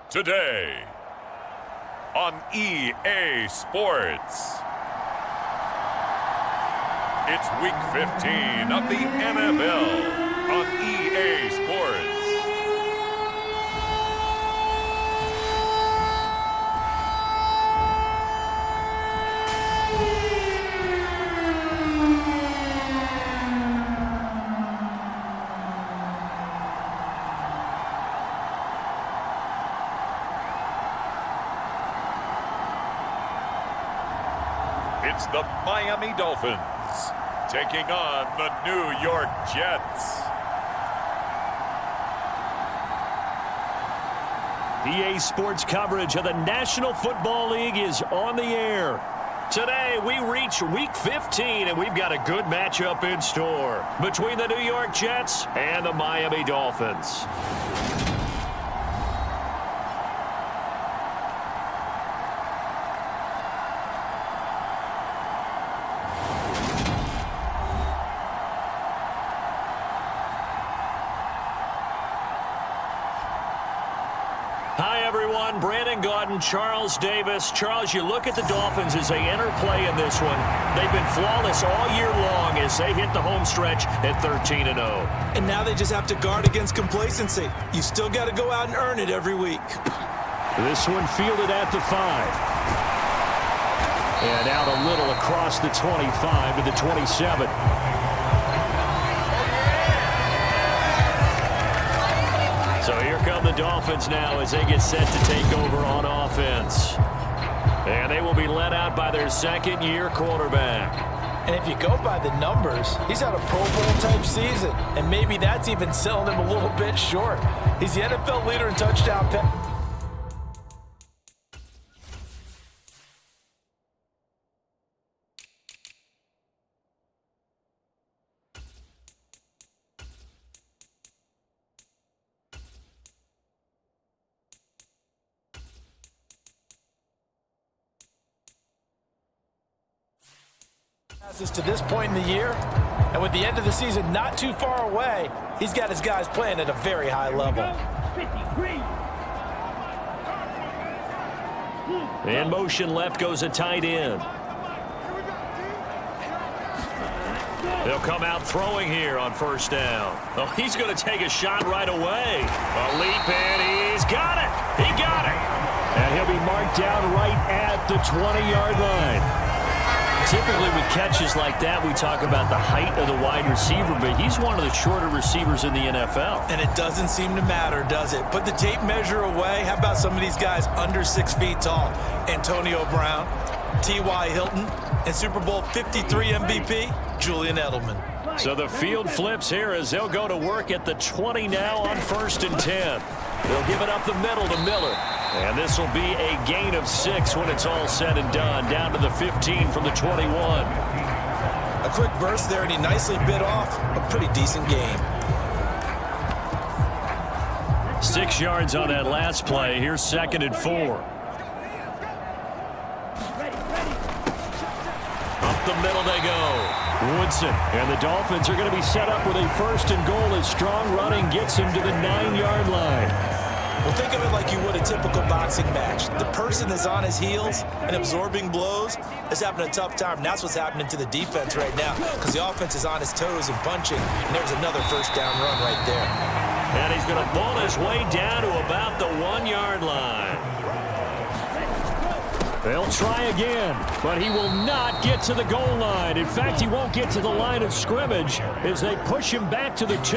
Today on EA Sports. It's week 15 of the NFL on EA Sports. It's the Miami Dolphins taking on the New York Jets. EA Sports coverage of the National Football League is on the air. Today, we reach week 15, and we've got a good matchup in store between the New York Jets and the Miami Dolphins. Charles Davis. Charles, you look at the Dolphins as they enter play in this one. They've been flawless all year long as they hit the home stretch at 13-0. And now they just have to guard against complacency. You still got to go out and earn it every week. This one fielded at the 5. And out a little across the 25 to the 27. So here come the Dolphins now as they get set to take over on offense. And they will be led out by their second-year quarterback. And if you go by the numbers, he's had a Pro Bowl-type season. And maybe that's even selling him a little bit short. He's the NFL leader in touchdown passes. To this point in the year, and with the end of the season not too far away, he's got his guys playing at a very high level. In motion left goes a tight end. They'll come out throwing here on first down. Oh, he's going to take a shot right away. A leap, and he's got it. He got it. And he'll be marked down right at the 20-yard line. Typically with catches like that, we talk about the height of the wide receiver, but he's one of the shorter receivers in the NFL. And it doesn't seem to matter, does it? Put the tape measure away. How about some of these guys under 6 feet tall? Antonio Brown, T.Y. Hilton, and Super Bowl 53 MVP, Julian Edelman. So the field flips here as they'll go to work at the 20 now on 1st and 10. They'll give it up the middle to Miller. And this will be a gain of 6 when it's all said and done, down to the 15 from the 21. A quick burst there, and he nicely bit off a pretty decent game. 6 yards on that last play. Here's 2nd and 4. Up the middle they go. Woodson, and the Dolphins are going to be set up with a 1st and goal as strong running gets him to the 9-yard line. Well, think of it like you would a typical boxing match. The person that's on his heels and absorbing blows is having a tough time. And that's what's happening to the defense right now because the offense is on his toes and punching. And there's another 1st down run right there. And he's going to ball his way down to about the 1-yard line. They'll try again, but he will not get to the goal line. In fact, he won't get to the line of scrimmage as they push him back to the 2.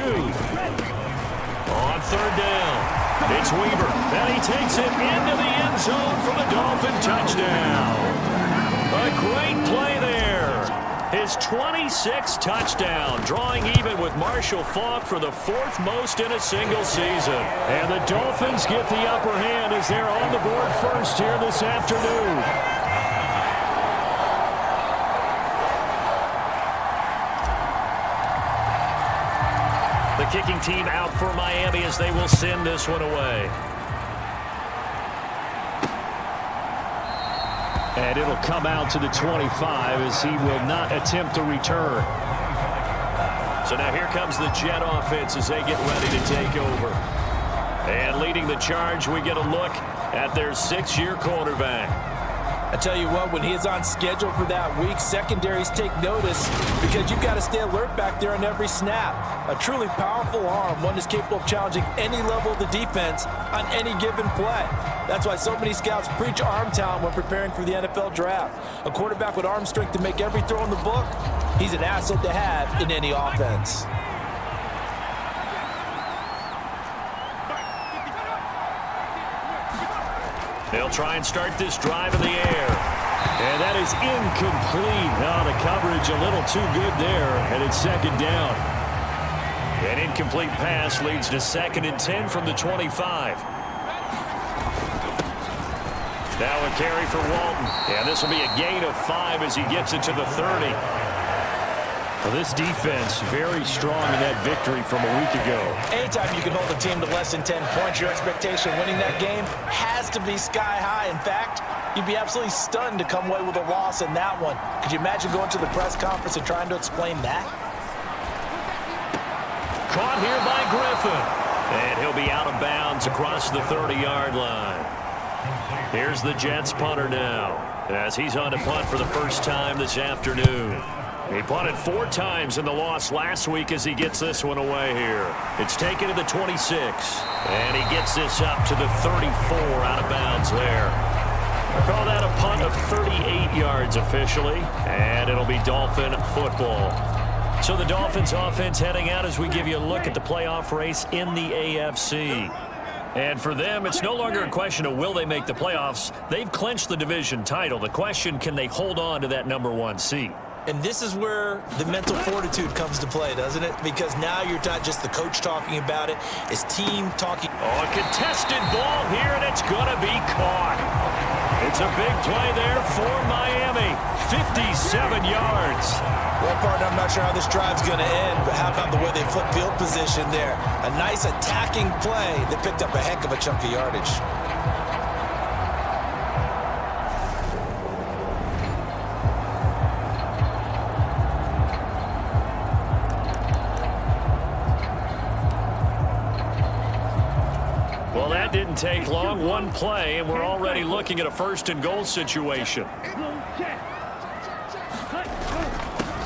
On 3rd down. It's Weaver, and he takes it into the end zone for the Dolphin touchdown. A great play there. His 26th touchdown, drawing even with Marshall Faulk for the 4th most in a single season. And the Dolphins get the upper hand as they're on the board first here this afternoon. The kicking team out for Miami as they will send this one away. And it'll come out to the 25 as he will not attempt to return. So now here comes the Jet offense as they get ready to take over. And leading the charge, we get a look at their 6-year quarterback. I tell you what, when he is on schedule for that week, secondaries take notice because you've got to stay alert back there on every snap. A truly powerful arm, one is capable of challenging any level of the defense on any given play. That's why so many scouts preach arm talent when preparing for the NFL draft. A quarterback with arm strength to make every throw in the book, he's an asset to have in any offense. They'll try and start this drive in the air. And that is incomplete. Now the coverage a little too good there, and it's second down. An incomplete pass leads to 2nd and 10 from the 25. Now a carry for Walton. And this will be a gain of 5 as he gets it to the 30. Well, this defense very strong in that victory from a week ago. Anytime you can hold a team to less than 10 points, your expectation of winning that game has to be sky high. In fact, you'd be absolutely stunned to come away with a loss in that one. Could you imagine going to the press conference and trying to explain that? Caught here by Griffin. And he'll be out of bounds across the 30-yard line. Here's the Jets punter now, as he's on to punt for the first time this afternoon. He punted 4 times in the loss last week as he gets this one away here. It's taken to the 26, and he gets this up to the 34 out of bounds there. Call that a punt of 38 yards officially, and it'll be Dolphin football. So the Dolphins offense heading out as we give you a look at the playoff race in the AFC. And for them, it's no longer a question of will they make the playoffs. They've clinched the division title. The question, can they hold on to that #1 seed? And this is where the mental fortitude comes to play, doesn't it? Because now you're not just the coach talking about it, it's team talking. Oh, a contested ball here, and it's going to be caught. It's a big play there for Miami. 57 yards. Well, partner, I'm not sure how this drive's going to end, but how about the way they flip field position there? A nice attacking play that picked up a heck of a chunk of yardage. Well, that didn't take long. One play, and we're already looking at a 1st and goal situation.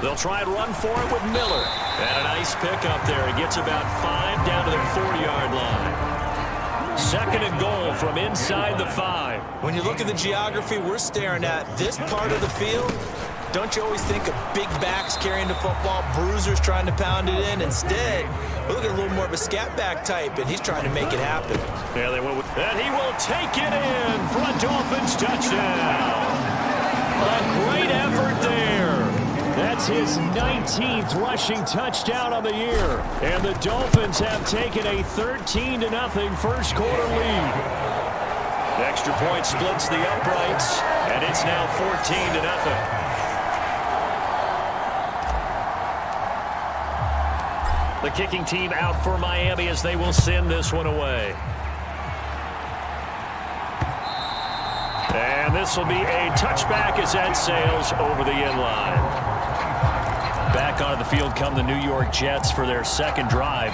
They'll try and run for it with Miller. And a nice pickup there. He gets about 5 down to the 40-yard line. 2nd and goal from inside the 5. When you look at the geography we're staring at, this part of the field, don't you always think of big backs carrying the football, bruisers trying to pound it in? Instead, we're looking at a little more of a scat back type, and he's trying to make it happen. Yeah, they went with that. He will take it in for a Dolphins touchdown. A great effort there. That's his 19th rushing touchdown on the year. And the Dolphins have taken a 13-0 first quarter lead. The extra point splits the uprights, and it's now 14-0. The kicking team out for Miami as they will send this one away. And this will be a touchback as that sails over the end line. Back onto the field come the New York Jets for their 2nd drive.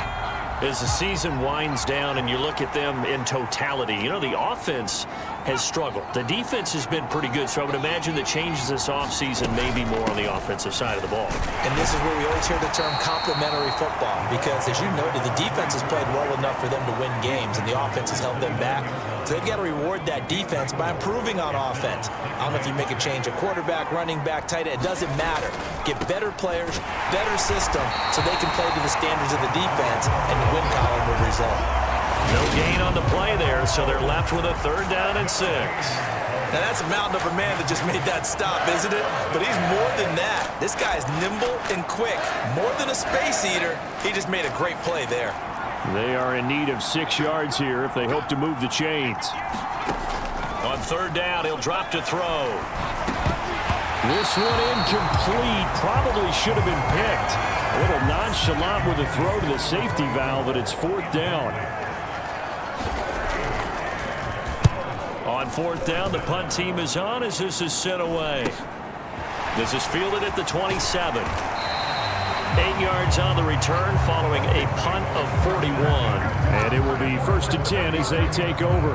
As the season winds down and you look at them in totality, you know, the offense has struggled. The defense has been pretty good, so I would imagine the changes this offseason may be more on the offensive side of the ball. And this is where we always hear the term complementary football, because as you noted, the defense has played well enough for them to win games, and the offense has held them back. So they've got to reward that defense by improving on offense. I don't know if you make a change, a quarterback, running back, tight end, it doesn't matter. Get better players, better system, so they can play to the standards of the defense, and the win column will result. No gain on the play there, so they're left with a 3rd down and 6. Now, that's a mountain of a man that just made that stop, isn't it? But he's more than that. This guy's nimble and quick. More than a space eater, he just made a great play there. They are in need of 6 yards here if they hope to move the chains. On 3rd down, he'll drop to throw. This one incomplete. Probably should have been picked. A little nonchalant with a throw to the safety valve, but it's 4th down. On 4th down, the punt team is on as this is sent away. This is fielded at the 27. 8 yards on the return following a punt of 41. And it will be 1st and 10 as they take over.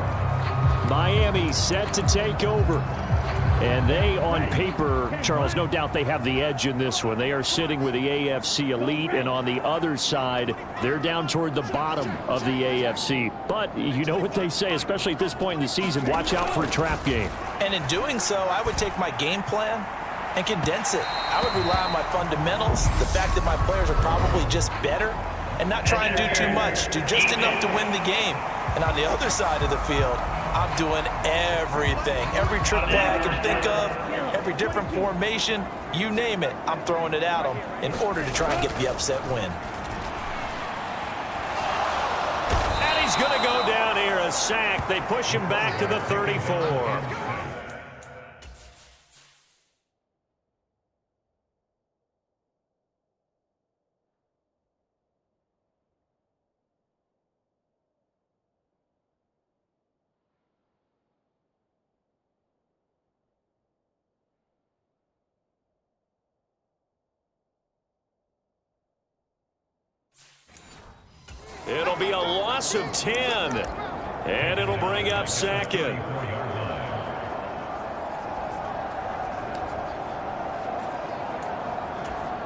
Miami set to take over. And they, on paper, Charles, no doubt they have the edge in this one. They are sitting with the AFC elite, and on the other side, they're down toward the bottom of the AFC. But you know what they say, especially at this point in the season, watch out for a trap game. And in doing so, I would take my game plan and condense it. I would rely on my fundamentals, the fact that my players are probably just better, and not try and do too much, do just enough to win the game. And on the other side of the field, I'm doing everything. Every trick play I can think of, every different formation, you name it, I'm throwing it at them in order to try and get the upset win. And he's going to go down here, a sack. They push him back to the 34. It'll be a loss of 10, and it'll bring up 2nd.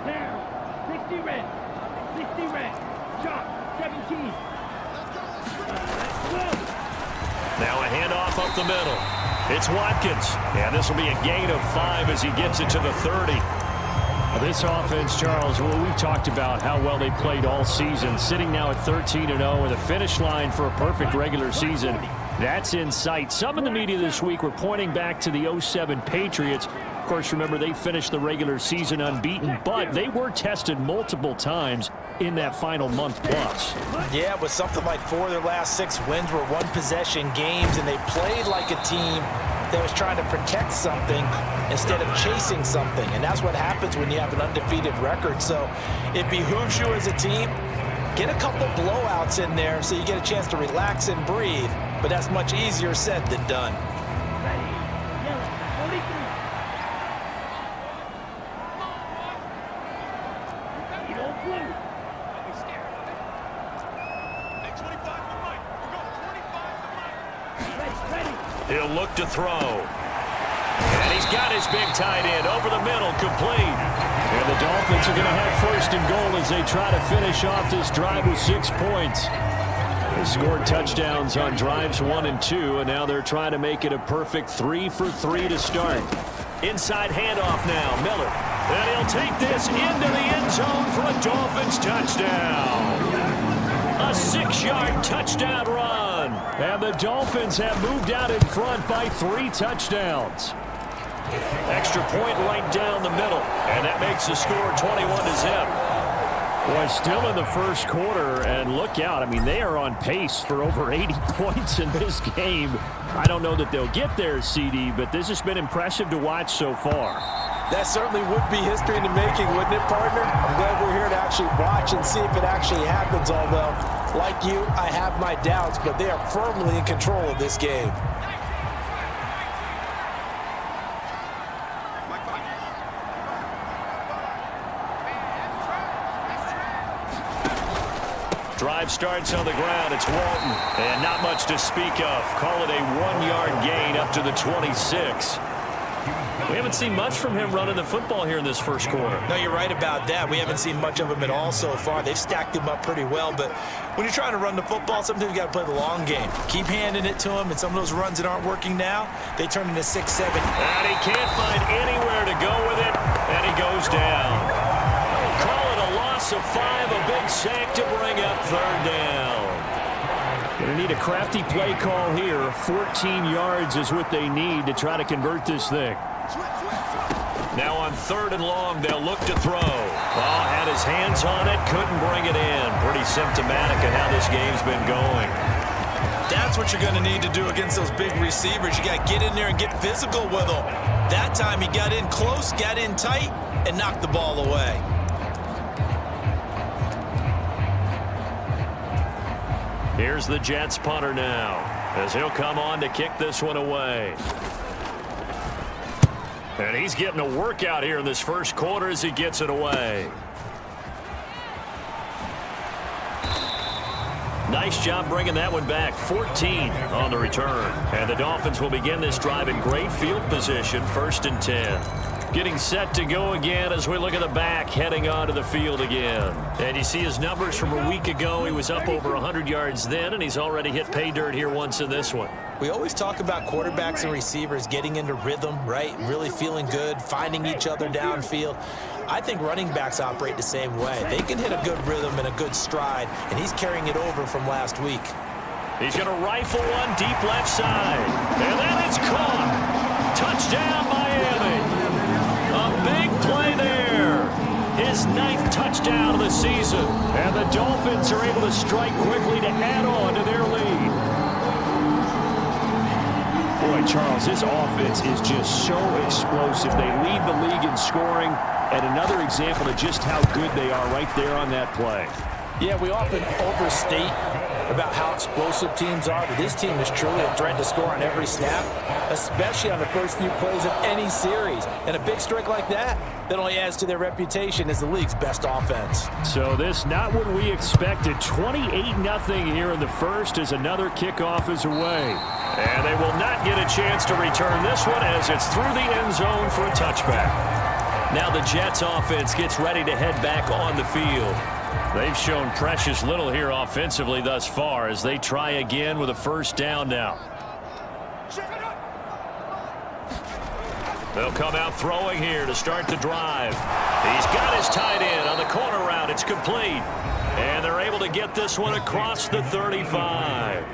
Now, 60 red, shot, 17. Now a handoff up the middle. It's Watkins, and this will be a gain of 5 as he gets it to the 30. This offense, Charles, well, we've talked about how well they played all season, sitting now at 13-0 with a finish line for a perfect regular season. That's in sight. Some in the media this week were pointing back to the 07 Patriots. Of course, remember, they finished the regular season unbeaten, but they were tested multiple times in that final month plus. Yeah, with something like 4 of their last 6 wins were one-possession games, and they played like a team that was trying to protect something instead of chasing something. And that's what happens when you have an undefeated record. So it behooves you as a team, get a couple blowouts in there so you get a chance to relax and breathe. But that's much easier said than done. He'll look to throw. And he's got his big tight end over the middle, complete. And the Dolphins are going to have 1st and goal as they try to finish off this drive with 6 points. They scored touchdowns on drives 1 and 2, and now they're trying to make it a perfect 3 for 3 to start. Inside handoff now, Miller. And he'll take this into the end zone for a Dolphins touchdown. A 6-yard touchdown run. And the Dolphins have moved out in front by 3 touchdowns. Extra point right down the middle. And that makes the score 21-0. Boy, still in the first quarter, and look out. I mean, they are on pace for over 80 points in this game. I don't know that they'll get there, CD, but this has been impressive to watch so far. That certainly would be history in the making, wouldn't it, partner? I'm glad we're here to actually watch and see if it actually happens, although, like you, I have my doubts, but they are firmly in control of this game. Drive starts on the ground. It's Walton, and not much to speak of. Call it a 1-yard gain up to the 26. We haven't seen much from him running the football here in this first quarter. No, you're right about that. We haven't seen much of him at all so far. They've stacked him up pretty well, but when you're trying to run the football, sometimes you got to play the long game. Keep handing it to him, and some of those runs that aren't working now, they turn into 6-7. And he can't find anywhere to go with it, and he goes down. Call it a loss of 5, a big sack to bring up 3rd down. Going to need a crafty play call here. 14 yards is what they need to try to convert this thing. Now on 3rd and long, they'll look to throw. Ball had his hands on it, couldn't bring it in. Pretty symptomatic of how this game's been going. That's what you're going to need to do against those big receivers. You got to get in there and get physical with them. That time he got in close, got in tight, and knocked the ball away. Here's the Jets punter now, as he'll come on to kick this one away. And he's getting a workout here in this first quarter as he gets it away. Nice job bringing that one back. 14 on the return. And the Dolphins will begin this drive in great field position, 1st and 10. Getting set to go again as we look at the back, heading onto the field again. And you see his numbers from a week ago. He was up over 100 yards then, and he's already hit pay dirt here once in this one. We always talk about quarterbacks and receivers getting into rhythm, right? Really feeling good, finding each other downfield. I think running backs operate the same way. They can hit a good rhythm and a good stride, and he's carrying it over from last week. He's going to rifle one deep left side. And that is caught. Touchdown, Miami. A big play there. His 9th touchdown of the season. And the Dolphins are able to strike quickly to add on to their lead. Boy, Charles, this offense is just so explosive. They lead the league in scoring, and another example of just how good they are right there on that play. Yeah, we often overstate about how explosive teams are, but this team is truly a threat to score on every snap, especially on the first few plays of any series. And a big strike like that only adds to their reputation as the league's best offense. So this not what we expected. 28-0 here in the first as another kickoff is away. And they will not get a chance to return this one as it's through the end zone for a touchback. Now the Jets offense gets ready to head back on the field. They've shown precious little here offensively thus far as they try again with a 1st down now. They'll come out throwing here to start the drive. He's got his tight end on the corner route. It's complete. And they're able to get this one across the 35.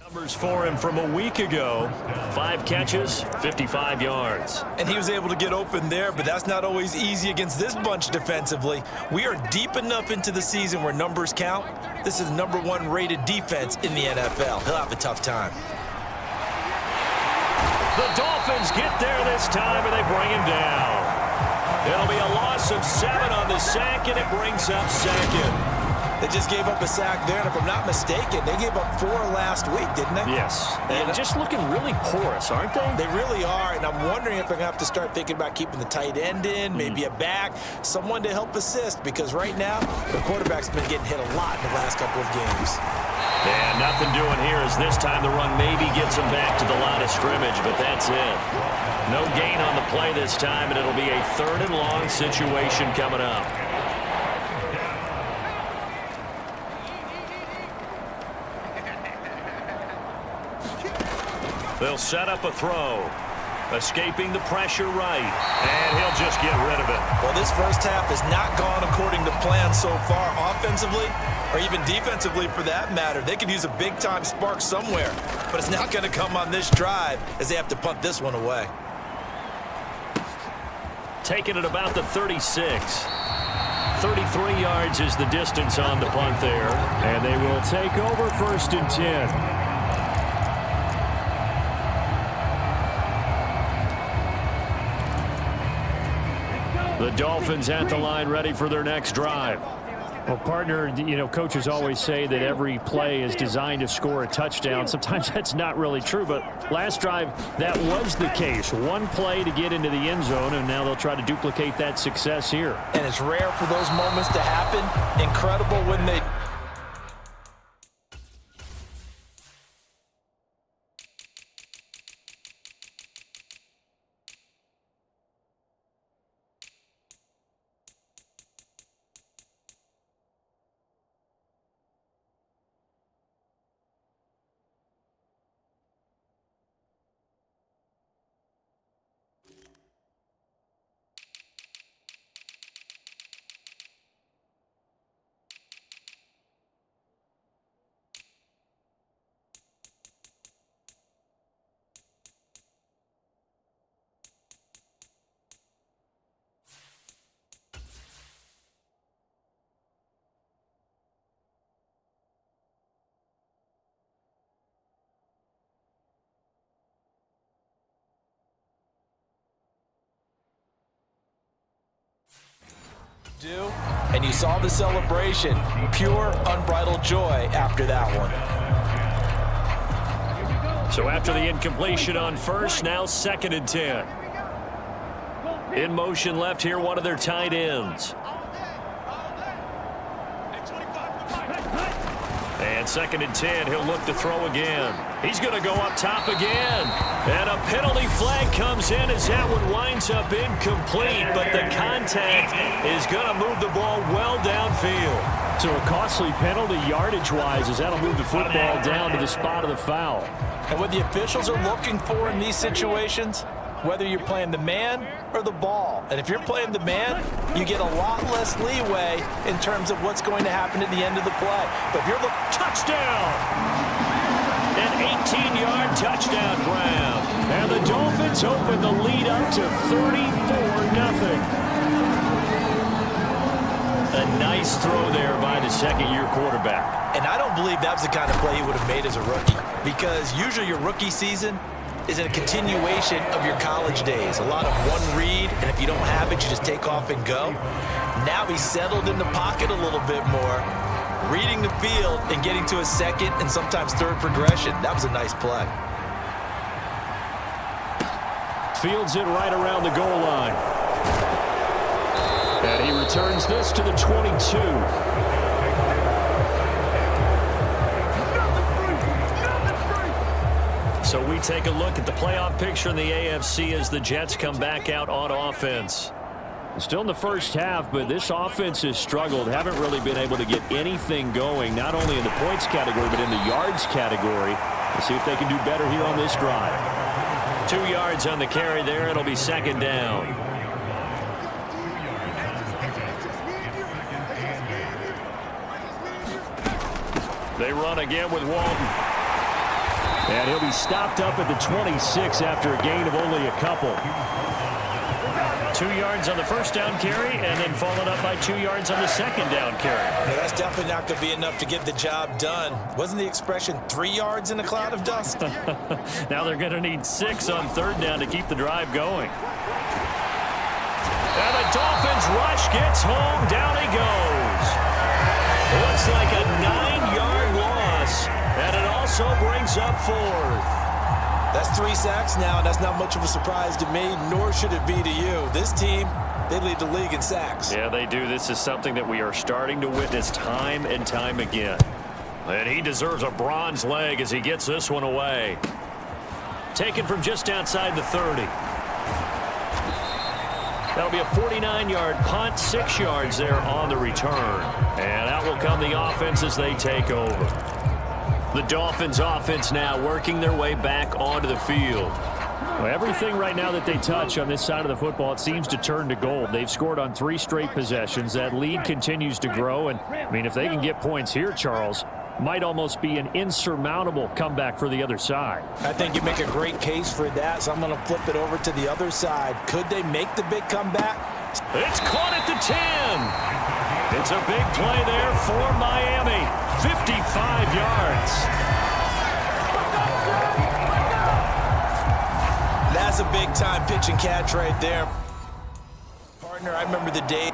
Numbers for him from a week ago. 5 catches, 55 yards. And he was able to get open there, but that's not always easy against this bunch defensively. We are deep enough into the season where numbers count. This is the #1 rated defense in the NFL. He'll have a tough time. The Dolphins get there this time, and they bring him down. It'll be a loss of 7 on the sack, and it brings up 2nd. They just gave up a sack there, and if I'm not mistaken, they gave up 4 last week, didn't they? Yes. And just looking really porous, aren't they? They really are, and I'm wondering if they're going to have to start thinking about keeping the tight end in, maybe a back, someone to help assist, because right now, the quarterback's been getting hit a lot in the last couple of games. And nothing doing here as this time the run maybe gets him back to the line of scrimmage, but that's it. No gain on the play this time, and it'll be a 3rd and long situation coming up. They'll set up a throw. Escaping the pressure right. And he'll just get rid of it. Well, this first half has not gone according to plan so far offensively, or even defensively for that matter. They could use a big-time spark somewhere, but it's not going to come on this drive as they have to punt this one away. Taking it about the 36. 33 yards is the distance on the punt there. And they will take over 1st and 10. The Dolphins at the line ready for their next drive. Well, partner, you know, coaches always say that every play is designed to score a touchdown. Sometimes that's not really true, but last drive, that was the case. One play to get into the end zone, and now they'll try to duplicate that success here. And it's rare for those moments to happen. Incredible when they... And you saw the celebration. Pure, unbridled joy after that one. So after the incompletion on first, now 2nd and 10. In motion left here, one of their tight ends. And 2nd and 10, he'll look to throw again. He's going to go up top again. And a penalty flag comes in as that one winds up incomplete. But the contact is going to move the ball well downfield. So a costly penalty yardage-wise as that'll move the football down to the spot of the foul. And what the officials are looking for in these situations, whether you're playing the man or the ball. And if you're playing the man, you get a lot less leeway in terms of what's going to happen at the end of the play. But if you're looking... Touchdown! An 18-yard touchdown grab. And the Dolphins open the lead up to 34-0. A nice throw there by the second-year quarterback. And I don't believe that was the kind of play he would have made as a rookie, because usually your rookie season is a continuation of your college days. A lot of one read, and if you don't have it, you just take off and go. Now he's settled in the pocket a little bit more, reading the field and getting to a second and sometimes third progression. That was a nice play. Fields it right around the goal line. And he returns this to the 22. So we take a look at the playoff picture in the AFC as the Jets come back out on offense. Still in the first half, but this offense has struggled. Haven't really been able to get anything going, not only in the points category, but in the yards category. We'll see if they can do better here on this drive. 2 yards on the carry there. It'll be 2nd down. They run again with Walton. And he'll be stopped up at the 26 after a gain of only a couple. 2 yards on the first down carry, and then followed up by 2 yards on the second down carry. Yeah, that's definitely not going to be enough to get the job done. Wasn't the expression 3 yards in a cloud of dust? Now they're going to need 6 on 3rd down to keep the drive going. And the Dolphins rush gets home. Down he goes. Looks like a 9-yard loss, and it also brings up 4th. That's 3 sacks now, and that's not much of a surprise to me, nor should it be to you. This team, they lead the league in sacks. Yeah, they do. This is something that we are starting to witness time and time again. And he deserves a bronze leg as he gets this one away. Taken from just outside the 30. That'll be a 49-yard punt, 6 yards there on the return. And out will come the offense as they take over. The Dolphins offense now working their way back onto the field. Well, everything right now that they touch on this side of the football, it seems to turn to gold. They've scored on 3 straight possessions. That lead continues to grow. And, I mean, if they can get points here, Charles, might almost be an insurmountable comeback for the other side. I think you make a great case for that, so I'm going to flip it over to the other side. Could they make the big comeback? It's caught at the 10. It's a big play there for Miami. 55 yards. That's a big-time pitch and catch right there. Partner, I remember the day.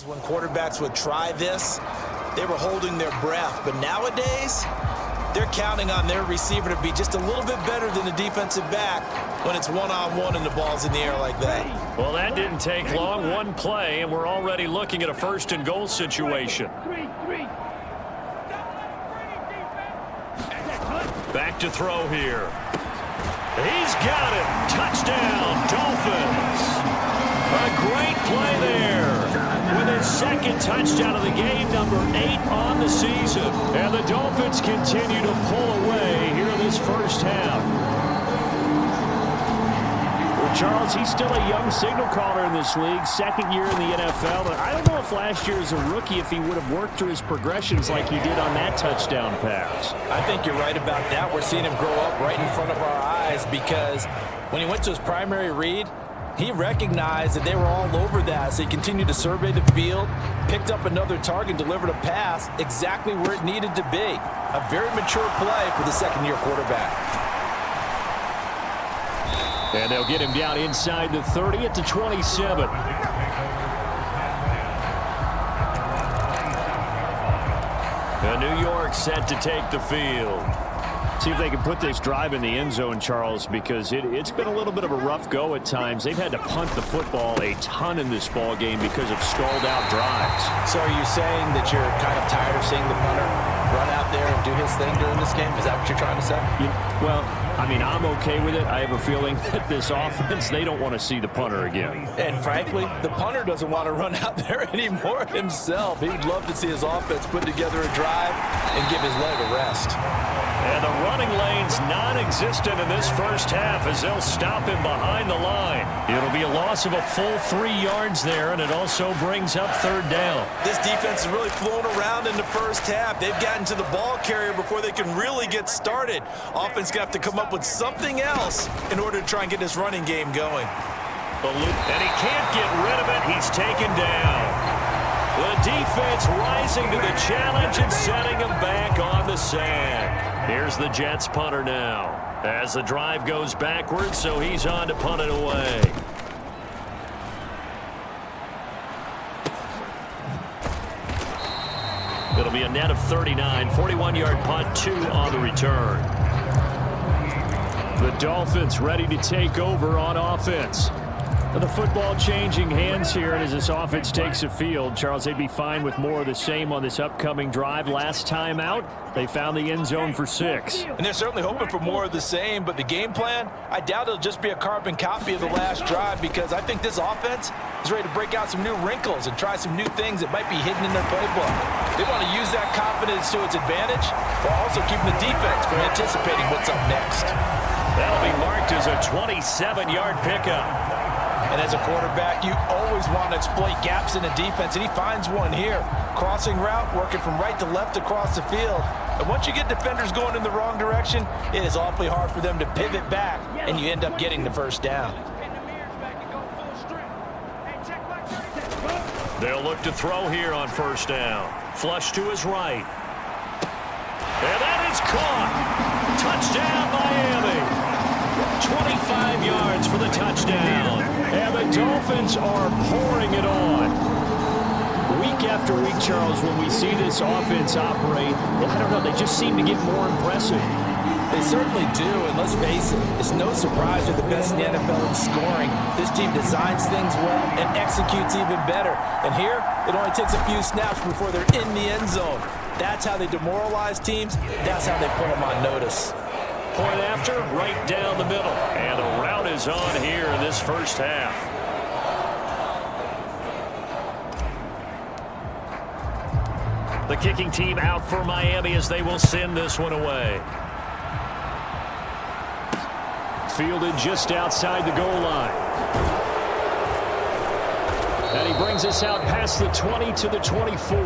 When quarterbacks would try this, they were holding their breath. But nowadays, they're counting on their receiver to be just a little bit better than the defensive back when it's one-on-one and the ball's in the air like that. Well, that didn't take long. One play, and we're already looking at a 1st and goal situation. Back to throw here. He's got it. Touchdown, Dolphins. A great play there. With his 2nd touchdown of the game, number 8 on the season. And the Dolphins continue to pull away here in this first half. We're Charles, he's still a young signal caller in this league, second year in the NFL. But I don't know if last year as a rookie, if he would have worked through his progressions like he did on that touchdown pass. I think you're right about that. We're seeing him grow up right in front of our eyes because when he went to his primary read, he recognized that they were all over that, so he continued to survey the field, picked up another target, delivered a pass exactly where it needed to be. A very mature play for the second-year quarterback. And they'll get him down inside the 30 at the 27. New York set to take the field. See if they can put this drive in the end zone, Charles, because it's been a little bit of a rough go at times. They've had to punt the football a ton in this ball game because of stalled-out drives. So are you saying that you're kind of tired of seeing the punter run out there and do his thing during this game? Is that what you're trying to say? Well, I mean, I'm okay with it. I have a feeling that this offense, they don't want to see the punter again. And frankly, the punter doesn't want to run out there anymore himself. He'd love to see his offense put together a drive and give his leg a rest. And the running lane's non-existent in this first half as they'll stop him behind the line. It'll be a loss of a full 3 yards there, and it also brings up third down. This defense has really flown around in the first half. They've gotten to the ball carrier before they can really get started. Offense going to have to come up with something else in order to try and get this running game going. And he can't get rid of it. He's taken down. The defense rising to the challenge and setting him back on the sack. Here's the Jets punter now as the drive goes backwards, so he's on to punt it away. It'll be a net of 39, 41-yard punt, 2 on the return. The Dolphins ready to take over on offense. The football changing hands here, and as this offense takes the field, Charles, they'd be fine with more of the same on this upcoming drive. Last time out, they found the end zone for 6. And they're certainly hoping for more of the same, but the game plan, I doubt it'll just be a carbon copy of the last drive because I think this offense is ready to break out some new wrinkles and try some new things that might be hidden in their playbook. They want to use that confidence to its advantage while also keeping the defense from anticipating what's up next. That'll be marked as a 27-yard pickup. And as a quarterback, you always want to exploit gaps in the defense, and he finds one here. Crossing route, working from right to left across the field. And once you get defenders going in the wrong direction, it is awfully hard for them to pivot back, and you end up getting the first down. They'll look to throw here on first down. Flush to his right. And that is caught. Touchdown, Miami. 25 yards for the touchdown. And the Dolphins are pouring it on. Week after week, Charles, when we see this offense operate, I don't know, they just seem to get more impressive. They certainly do, and let's face it, it's no surprise they're the best in the NFL in scoring. This team designs things well and executes even better. And here, it only takes a few snaps before they're in the end zone. That's how they demoralize teams. That's how they put them on notice. Point after, right down the middle. And the route is on here in this first half. The kicking team out for Miami as they will send this one away. Fielded just outside the goal line. And he brings us out past the 20 to the 24.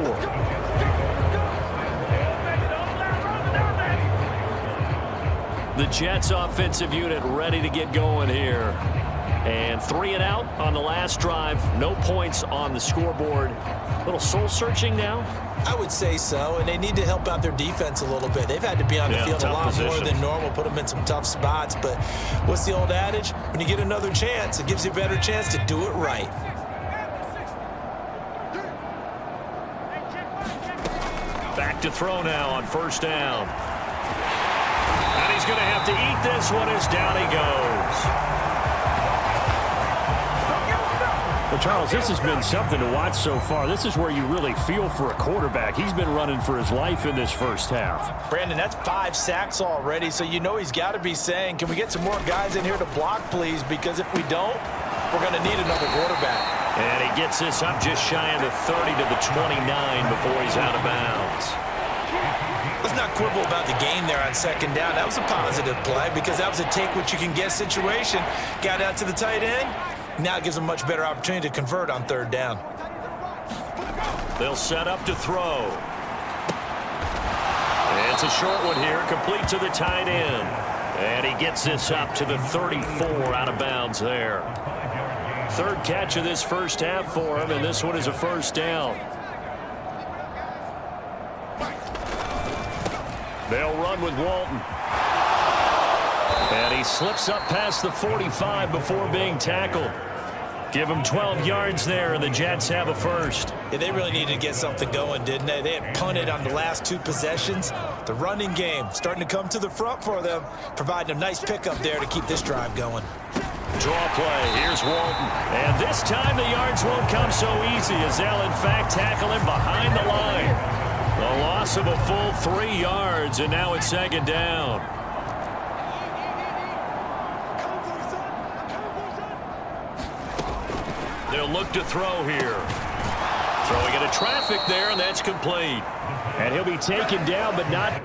The Jets offensive unit ready to get going here. And 3 and out on the last drive. No points on the scoreboard. A little soul-searching now? I would say so, and they need to help out their defense a little bit. They've had to be on the field a lot more than normal, put them in some tough spots. But what's the old adage? When you get another chance, it gives you a better chance to do it right. Back to throw now on first down. And he's going to have to eat this one as down he goes. Well, Charles, this has been something to watch so far. This is where you really feel for a quarterback. He's been running for his life in this first half. Brandon, that's 5 sacks already, so you know he's got to be saying, can we get some more guys in here to block, please? Because if we don't, we're going to need another quarterback. And he gets this up just shy of the 30 to the 29 before he's out of bounds. Let's not quibble about the game there on second down. That was a positive play because that was a take-what-you-can-get situation. Got out to the tight end. Now it gives them a much better opportunity to convert on third down. They'll set up to throw. It's a short one here, complete to the tight end. And he gets this up to the 34 out of bounds there. Third catch of this first half for him, and this one is a first down. They'll run with Walton. And he slips up past the 45 before being tackled. Give him 12 yards there, and the Jets have a first. Yeah, they really needed to get something going, didn't they? They had punted on the last two possessions. The running game starting to come to the front for them, providing a nice pickup there to keep this drive going. Draw play. Here's Walton. And this time the yards won't come so easy as they'll, in fact, tackle him behind the line. A loss of a full 3 yards, and now it's second down. They'll look to throw here. Throwing into traffic there, and that's complete. And he'll be taken down, but not...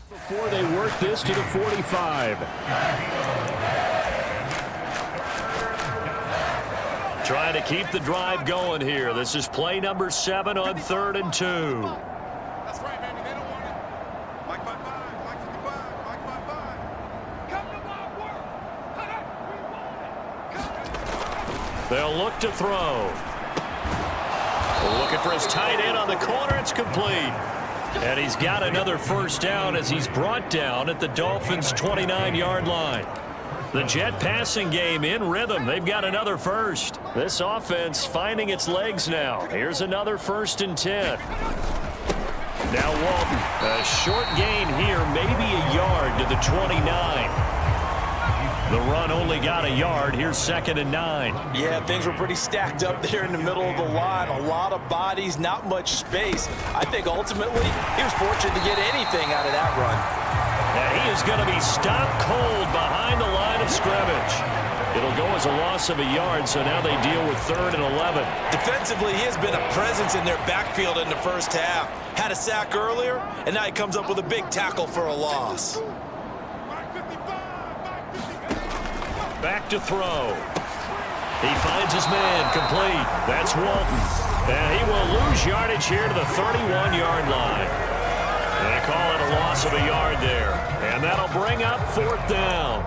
before they work this to the 45. Trying to keep the drive going here. This is play number 7 on 3rd and 2. That's right, baby. They don't want it. Like 5-5, like 55, like 5-5. Come to my work. They'll look to throw. Looking for his tight end on the corner. It's complete. And he's got another first down as he's brought down at the Dolphins' 29-yard line. The Jet passing game in rhythm. They've got another first. This offense finding its legs now. Here's another 1st and 10. Now Walton. A short gain here, maybe a yard to the 29. The run only got a yard. Here's 2nd and 9. Yeah, things were pretty stacked up there in the middle of the line. A lot of bodies, not much space. I think ultimately he was fortunate to get anything out of that run. And he is going to be stopped cold behind the line of scrimmage. It'll go as a loss of a yard, so now they deal with 3rd and 11. Defensively, he has been a presence in their backfield in the first half. Had a sack earlier, and now he comes up with a big tackle for a loss. Back to throw. He finds his man, complete. That's Walton. And he will lose yardage here to the 31-yard line. They call it a loss of a yard there. And that'll bring up 4th down.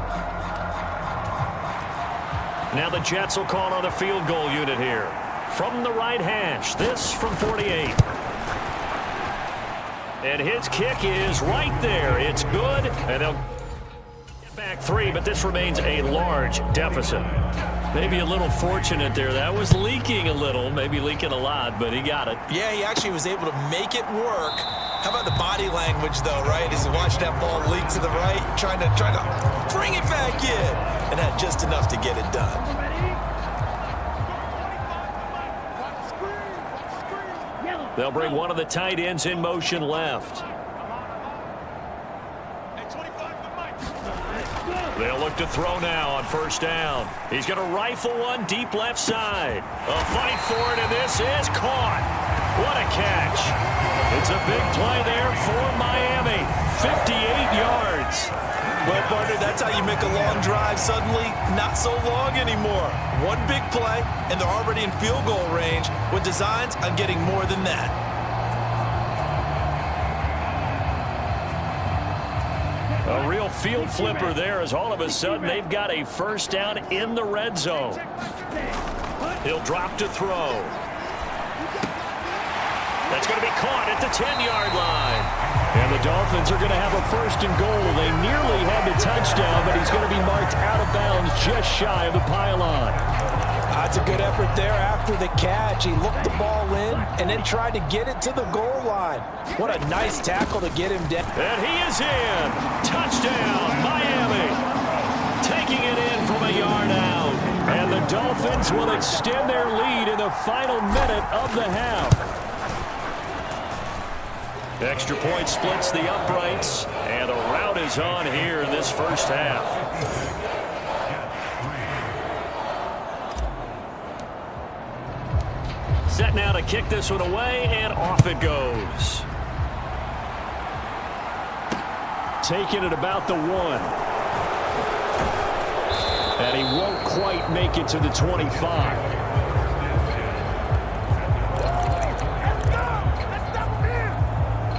Now the Jets will call on a field goal unit here. From the right hash, this from 48. And his kick is right there. It's good, and they'll get back 3, but this remains a large deficit. Maybe a little fortunate there. That was leaking a little, maybe leaking a lot, but he got it. Yeah, he actually was able to make it work. How about the body language, though, right? As he watched that ball leak to the right, trying to bring it back in, and had just enough to get it done. They'll bring one of the tight ends in motion left. They'll look to throw now on 1st down. He's going to rifle one deep left side. A fight for it, and this is caught. What a catch. It's a big play there for Miami. 58 yards. Well, partner, that's how you make a long drive suddenly not so long anymore. One big play, and they're already in field goal range with designs on getting more than that. A real field flipper there as all of a sudden they've got a first down in the red zone. He'll drop to throw. That's going to be caught at the 10-yard line. And the Dolphins are going to have a 1st and goal. They nearly had the touchdown, but he's going to be marked out of bounds just shy of the pylon. That's a good effort there after the catch. He looked the ball in and then tried to get it to the goal line. What a nice tackle to get him down. And he is in. Touchdown, Miami. Taking it in from a yard out. And the Dolphins will extend their lead in the final minute of the half. Extra point splits the uprights, and the rout is on here in this first half. Set now to kick this one away, and off it goes. Taking it about the 1. And he won't quite make it to the 25.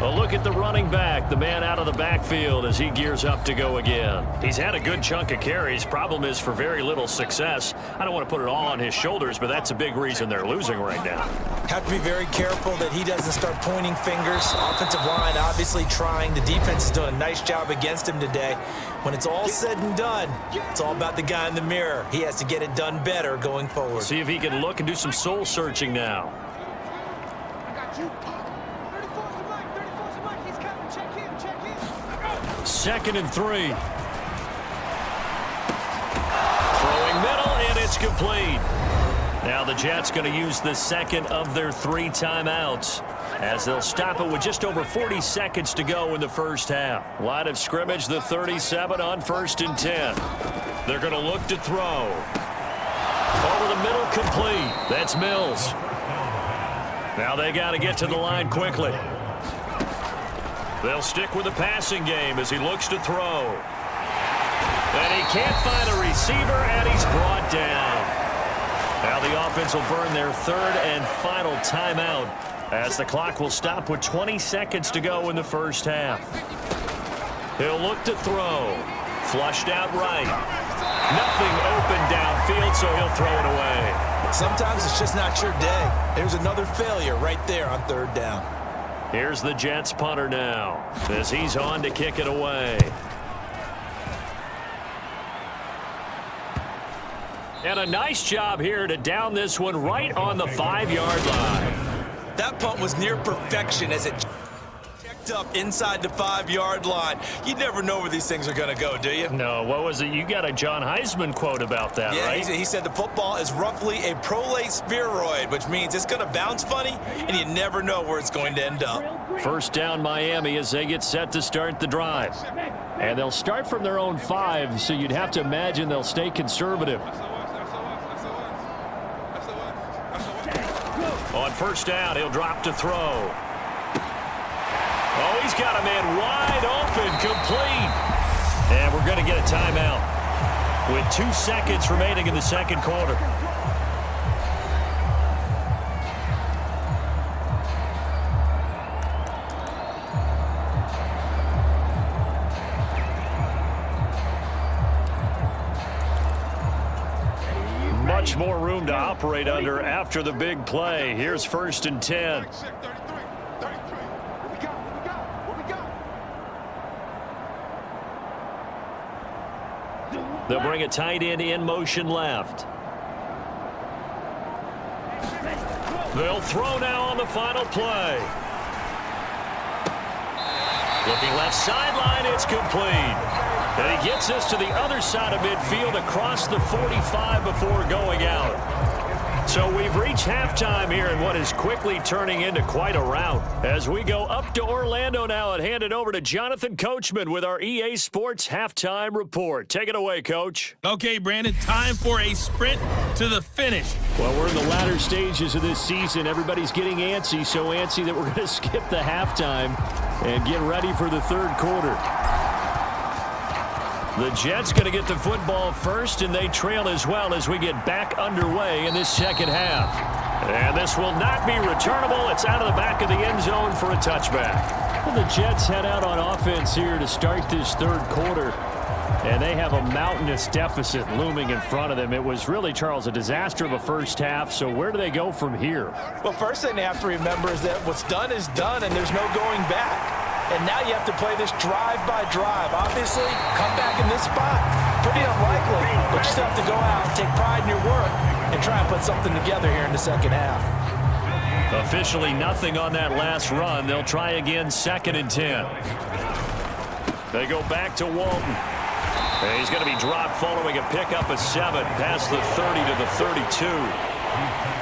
A look at the running back, the man out of the backfield as he gears up to go again. He's had a good chunk of carries. Problem is for very little success. I don't want to put it all on his shoulders, but that's a big reason they're losing right now. Have to be very careful that he doesn't start pointing fingers. Offensive line obviously trying. The defense is doing a nice job against him today. When it's all said and done, it's all about the guy in the mirror. He has to get it done better going forward. See if he can look and do some soul searching now. I got you. 34's the mic. 34's the mic. He's coming. Check in. Check in. 2nd and 3. Throwing middle, and it's complete. Now the Jets going to use the second of their 3 timeouts as they'll stop it with just over 40 seconds to go in the first half. Line of scrimmage, the 37 on 1st and 10. They're going to look to throw. Over the middle, complete. That's Mills. Now they got to get to the line quickly. They'll stick with the passing game as he looks to throw. And he can't find a receiver, and he's brought down. Now the offense will burn their 3rd and final timeout as the clock will stop with 20 seconds to go in the first half. He'll look to throw. Flushed out right. Nothing open downfield, so he'll throw it away. Sometimes it's just not your day. There's another failure right there on 3rd down. Here's the Jets punter now as he's on to kick it away. And a nice job here to down this one right on the 5-yard line. That punt was near perfection as it checked up inside the 5-yard line. You never know where these things are going to go, do you? No, what was it? You got a John Heisman quote about that, yeah, right? He said the football is roughly a prolate spheroid, which means it's going to bounce funny, and you never know where it's going to end up. 1st down Miami as they get set to start the drive. And they'll start from their own 5, so you'd have to imagine they'll stay conservative. On 1st down, he'll drop to throw. Oh, he's got a man wide open, complete. And we're going to get a timeout with 2 seconds remaining in the 2nd quarter. Much more room to operate under after the big play. Here's 1st and 10. 33. What we got? What we got? They'll bring a tight end in motion left. They'll throw now on the final play. Looking left sideline, it's complete. And he gets us to the other side of midfield across the 45 before going out. So we've reached halftime here in what is quickly turning into quite a rout. As we go up to Orlando now and hand it over to Jonathan Coachman with our EA Sports Halftime Report. Take it away, Coach. Okay, Brandon, time for a sprint to the finish. Well, we're in the latter stages of this season. Everybody's getting antsy, so antsy that we're going to skip the halftime and get ready for the 3rd quarter. The Jets going to get the football first, and they trail as well as we get back underway in this 2nd half. And this will not be returnable. It's out of the back of the end zone for a touchback. Well, the Jets head out on offense here to start this 3rd quarter. And they have a mountainous deficit looming in front of them. It was really, Charles, a disaster of a first half. So where do they go from here? Well, first thing they have to remember is that what's done is done, and there's no going back. And now you have to play this drive by drive. Obviously, come back in this spot, pretty unlikely, but you still have to go out and take pride in your work and try and put something together here in the 2nd half. Officially nothing on that last run. They'll try again 2nd and 10. They go back to Walton. And he's going to be dropped following a pickup of 7 past the 30 to the 32.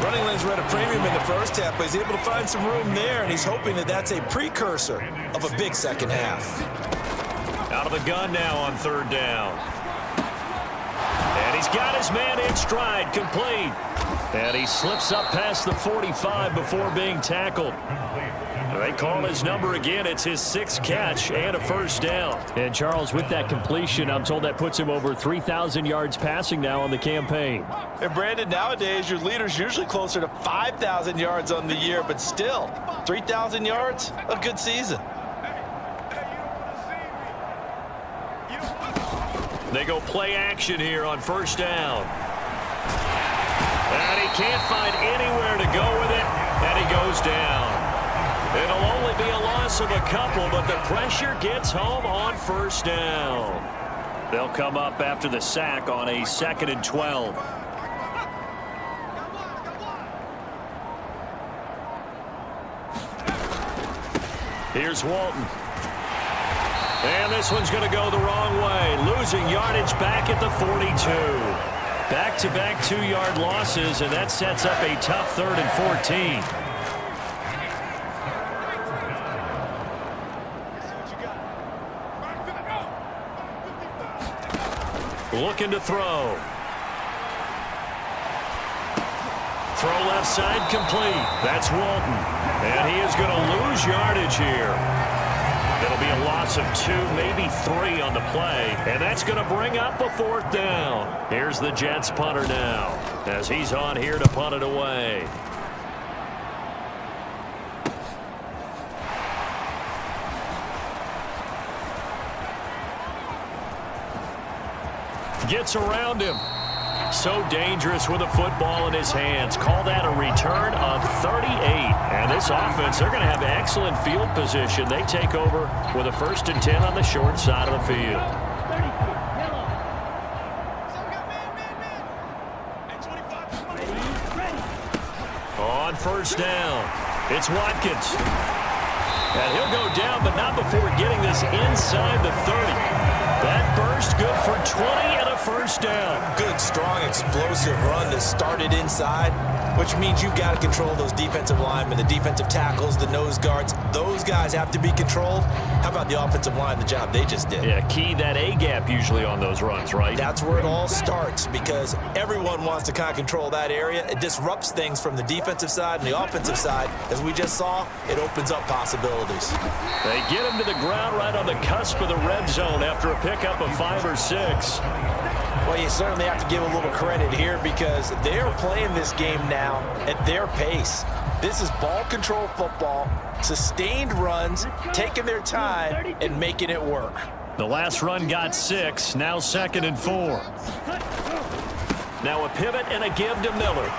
Running lanes were at a premium in the first half, but he's able to find some room there, and he's hoping that that's a precursor of a big 2nd half. Out of the gun now on 3rd down. And he's got his man in stride, complete. And he slips up past the 45 before being tackled. They call his number again. It's his 6th catch and a first down. And, Charles, with that completion, I'm told that puts him over 3,000 yards passing now on the campaign. And, Brandon, nowadays your leader's usually closer to 5,000 yards on the year, but still, 3,000 yards, a good season. They go play action here on first down. And he can't find anywhere to go with it, and he goes down. It'll only be a loss of a couple, but the pressure gets home on first down. They'll come up after the sack on a 2nd and 12. Here's Walton. And this one's going to go the wrong way, losing yardage back at the 42. Back-to-back 2-yard losses, and that sets up a tough 3rd and 14. Looking to throw. Throw left side complete. That's Walton. And he is going to lose yardage here. It'll be a loss of 2, maybe 3 on the play. And that's going to bring up a 4th down. Here's the Jets punter now, as he's on here to punt it away. Gets around him. So dangerous with a football in his hands. Call that a return of 38. And this offense, they're going to have excellent field position. They take over with a 1st and 10 on the short side of the field. On first down, it's Watkins. And he'll go down, but not before getting this inside the 30. That burst good for 20 and a first down. Good, strong, explosive run that started inside, which means you've got to control those defensive linemen, the defensive tackles, the nose guards. Those guys have to be controlled. How about the offensive line, the job they just did? Yeah, key that A-gap usually on those runs, right? That's where it all starts, because everyone wants to kind of control that area. It disrupts things from the defensive side and the offensive side. As we just saw, it opens up possibilities. They get him to the ground right on the cusp of the red zone after a pickup of 5 or 6. Well, you certainly have to give a little credit here, because they're playing this game now at their pace. This is ball control football, sustained runs, taking their time and making it work. The last run got 6, now 2nd and 4. Now a pivot and a give to Miller.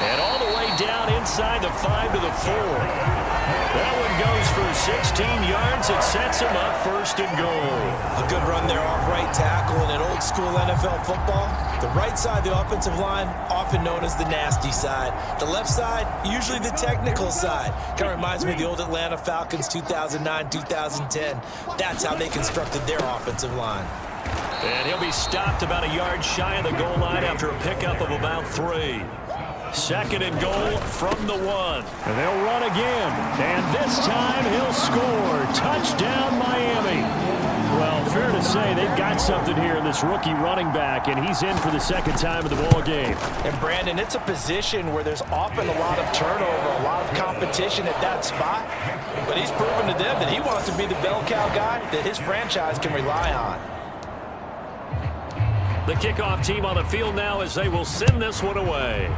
And all the way down inside the 5 to the 4. That one goes for 16 yards. It sets him up 1st and goal. A good run there off right tackle in an old school NFL football. The right side, the offensive line, often known as the nasty side. The left side, usually the technical side. Kind of reminds me of the old Atlanta Falcons 2009, 2010. That's how they constructed their offensive line. And he'll be stopped about a yard shy of the goal line after a pickup of about 3. 2nd and goal from the 1. And they'll run again. And this time he'll score. Touchdown, Miami. Well, fair to say they've got something here in this rookie running back, and he's in for the 2nd time of the ball game. And, Brandon, it's a position where there's often a lot of turnover, a lot of competition at that spot. But he's proven to them that he wants to be the bell cow guy that his franchise can rely on. The kickoff team on the field now as they will send this one away.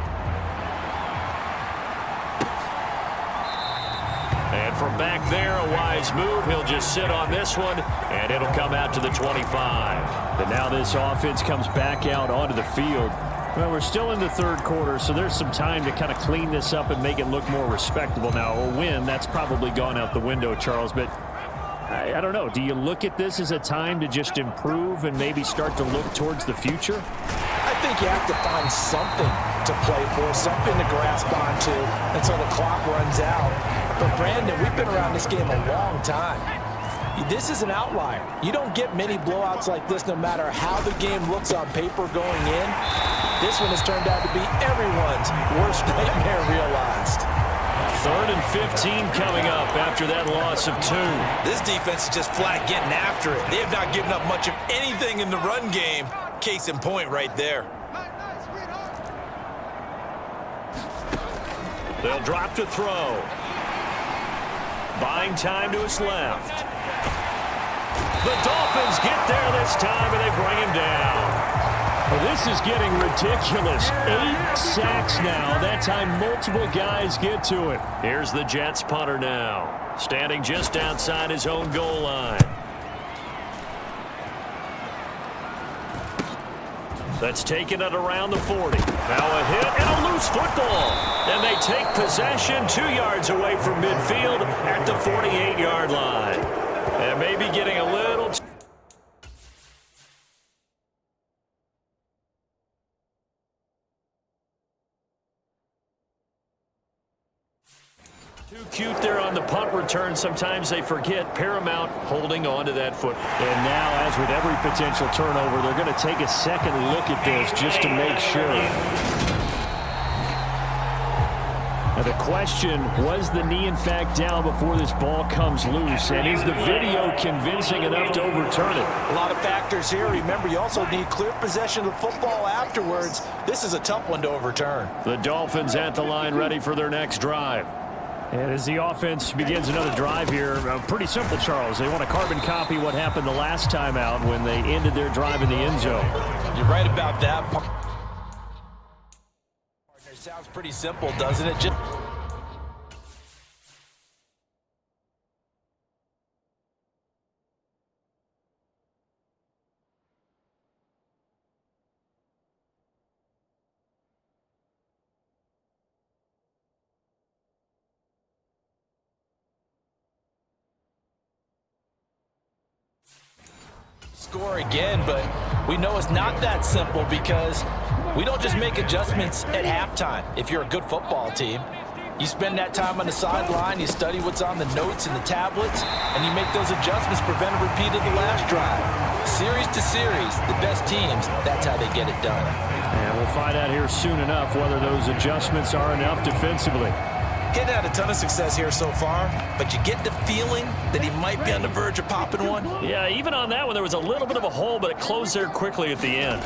And from back there, a wise move. He'll just sit on this one, and it'll come out to the 25. But now this offense comes back out onto the field. Well, we're still in the 3rd quarter, so there's some time to kind of clean this up and make it look more respectable now. A win, that's probably gone out the window, Charles, but I don't know. Do you look at this as a time to just improve and maybe start to look towards the future? I think you have to find something to play for, something to grasp onto until the clock runs out. But, Brandon, we've been around this game a long time. This is an outlier. You don't get many blowouts like this no matter how the game looks on paper going in. This one has turned out to be everyone's worst nightmare realized. 3rd and 15 coming up after that loss of 2. This defense is just flat getting after it. They have not given up much of anything in the run game, Case in point right there. They'll drop to throw. Buying time to his left. The Dolphins get there this time, and they bring him down. Well, this is getting ridiculous. 8 sacks now. That time, multiple guys get to it. Here's the Jets punter now, standing just outside his own goal line. That's taken at around the 40. Now a hit and a loose football. And they take possession 2 yards away from midfield at the 48-yard line. And maybe getting a little... Too cute there on the punt return. Sometimes they forget paramount holding on to that foot. And now, as with every potential turnover, they're going to take a second look at this just to make sure. Now the question, was the knee in fact down before this ball comes loose? And is the video convincing enough to overturn it? A lot of factors here. Remember, you also need clear possession of the football afterwards. This is a tough one to overturn. The Dolphins at the line, ready for their next drive. And as the offense begins another drive here, pretty simple, Charles. They want to carbon copy what happened the last time out when they ended their drive in the end zone. You're right about that. It sounds pretty simple, doesn't it? Score again, but we know it's not that simple because we don't just make adjustments at halftime. If you're a good football team, you spend that time on the sideline, you study what's on the notes and the tablets, and you make those adjustments, prevent a repeat of the last drive. Series to series, the best teams, that's how they get it done. And we'll find out here soon enough whether those adjustments are enough defensively. Getting had a ton of success here so far, but you get the feeling that he might be on the verge of popping one. Yeah, even on that one, there was a little bit of a hole, but it closed there quickly at the end.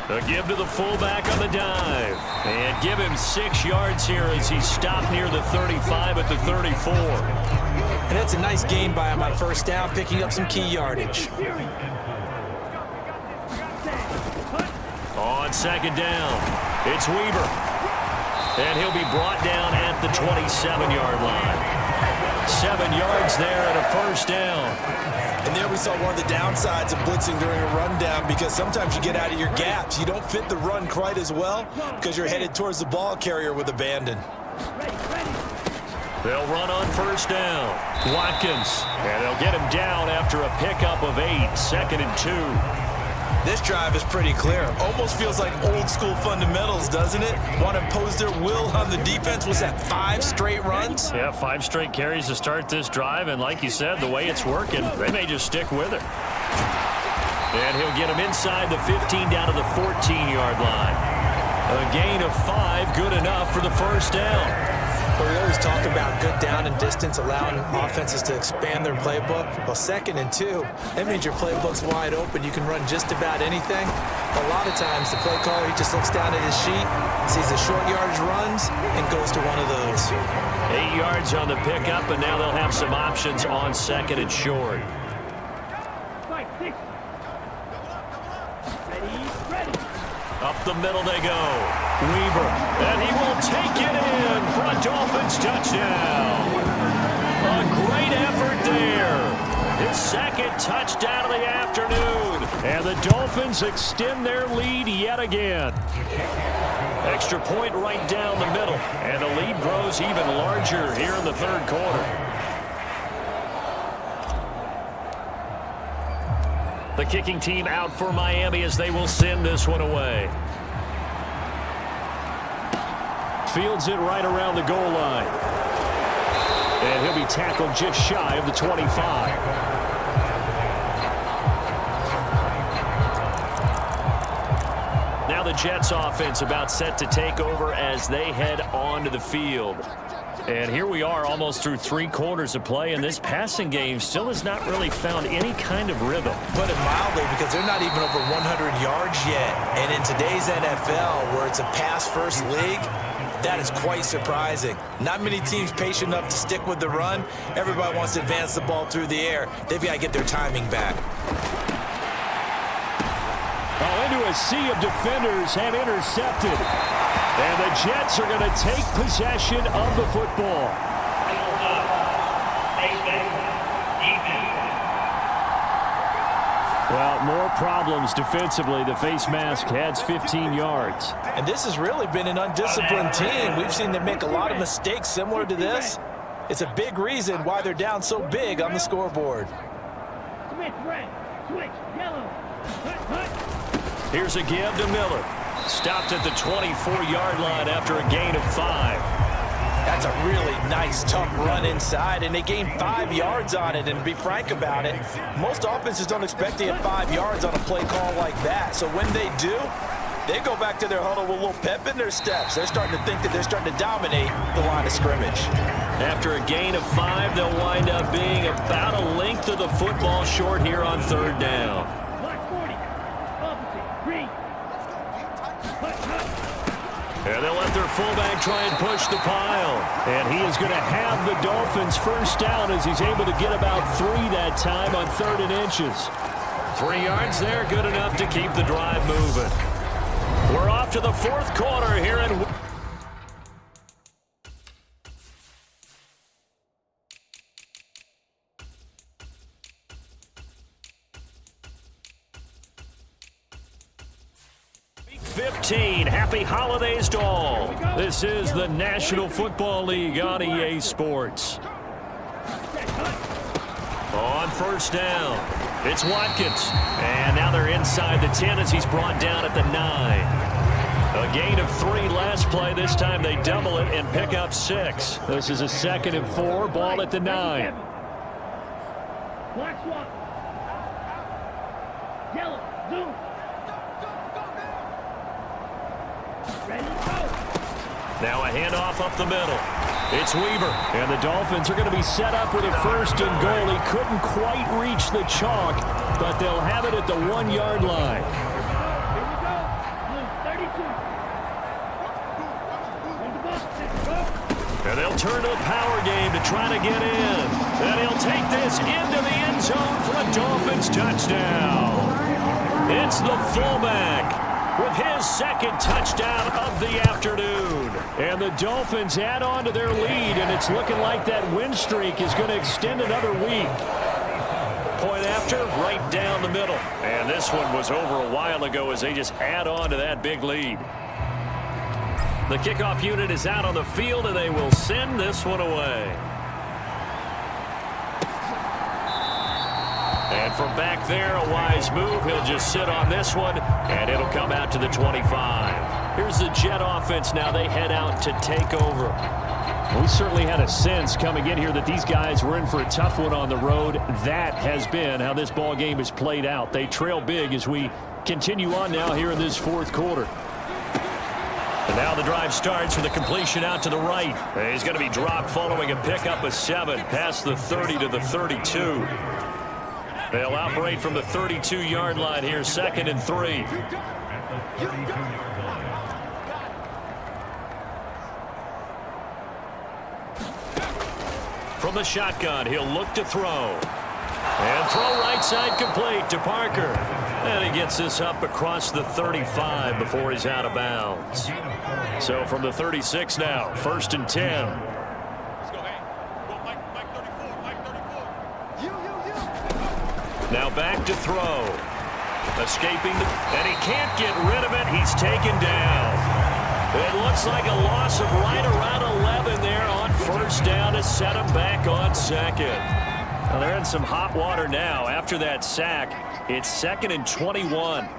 A give to the fullback on the dive. And give him 6 yards here as he stopped near the 35 at the 34. And that's a nice gain by him on first down, picking up some key yardage. On second down, it's Weaver. And he'll be brought down at the 27-yard line. 7 yards there and a first down. And there we saw one of the downsides of blitzing during a rundown because sometimes you get out of your gaps. You don't fit the run quite as well because you're headed towards the ball carrier with abandon. They'll run on first down. Watkins. And they'll get him down after a pickup of 8. 2nd and 2. This drive is pretty clear. Almost feels like old school fundamentals, doesn't it? Want to impose their will on the defense. Was that 5 straight runs? Yeah, 5 straight carries to start this drive. And like you said, the way it's working, they may just stick with it. And he'll get him inside the 15 down to the 14-yard line. A gain of 5, good enough for the first down. Well, we always talk about good down and distance, allowing offenses to expand their playbook. Well, 2nd and 2, that means your playbook's wide open. You can run just about anything. A lot of times, the play caller, he just looks down at his sheet, sees the short yardage runs, and goes to one of those. 8 yards on the pickup, and now they'll have some options on 2nd and short. Up the middle they go. Weaver, and he will take it in for a Dolphins touchdown. A great effort there. His 2nd touchdown of the afternoon. And the Dolphins extend their lead yet again. Extra point right down the middle. And the lead grows even larger here in the 3rd quarter. The kicking team out for Miami as they will send this one away. Fields it right around the goal line. And he'll be tackled just shy of the 25. Now the Jets offense about set to take over as they head onto the field. And here we are almost through 3 quarters of play, and this passing game still has not really found any kind of rhythm. Put it mildly, because they're not even over 100 yards yet. And in today's NFL, where it's a pass-first league, that is quite surprising. Not many teams patient enough to stick with the run. Everybody wants to advance the ball through the air. They've got to get their timing back. Oh, into a sea of defenders and intercepted. And the Jets are going to take possession of the football. Well, more problems defensively. The face mask adds 15 yards. And this has really been an undisciplined team. We've seen them make a lot of mistakes similar to this. It's a big reason why they're down so big on the scoreboard. Switch red. Switch yellow. Here's a give to Miller. Stopped at the 24-yard line after a gain of 5. That's a really nice, tough run inside, and they gained 5 yards on it. And to be frank about it, most offenses don't expect to get 5 yards on a play call like that. So when they do, they go back to their huddle with a little pep in their steps. They're starting to think that they're starting to dominate the line of scrimmage. After a gain of 5, they'll wind up being about a length of the football short here on 3rd down. And they'll let their fullback try and push the pile. And he is going to have the Dolphins first down as he's able to get about 3 that time on 3rd and inches. 3 yards there, good enough to keep the drive moving. We're off to the 4th quarter here in... Happy holidays to all. This is the National Football League on EA Sports. On 1st down, it's Watkins. And now they're inside the 10 as he's brought down at the 9. A gain of 3 last play. This time they double it and pick up 6. This is a 2nd and 4, ball at the 9. Black swap. Yellow. Zoom. Now a handoff up the middle. It's Weaver. And the Dolphins are going to be set up with a 1st and goal. He couldn't quite reach the chalk, but they'll have it at the 1-yard line. And they'll turn to the power game to try to get in. And he'll take this into the end zone for a Dolphins touchdown. It's the fullback with his 2nd touchdown of the afternoon. And the Dolphins add on to their lead, and it's looking like that win streak is going to extend another week. Point after, right down the middle. And this one was over a while ago as they just add on to that big lead. The kickoff unit is out on the field, and they will send this one away. And from back there, a wise move. He'll just sit on this one, and it'll come out to the 25. Here's the Jet offense now. They head out to take over. We certainly had a sense coming in here that these guys were in for a tough one on the road. That has been how this ball game has played out. They trail big as we continue on now here in this 4th quarter. And now the drive starts with a completion out to the right. He's going to be dropped following a pickup of 7 past the 30 to the 32. They'll operate from the 32-yard line here, 2nd and 3. From the shotgun, he'll look to throw. And throw right side complete to Parker. And he gets this up across the 35 before he's out of bounds. So from the 36 now, 1st and 10. Now back to throw. Escaping, and he can't get rid of it. He's taken down. It looks like a loss of right around 11 there on 1st down to set him back on 2nd. Well, they're in some hot water now. After that sack, it's 2nd and 21.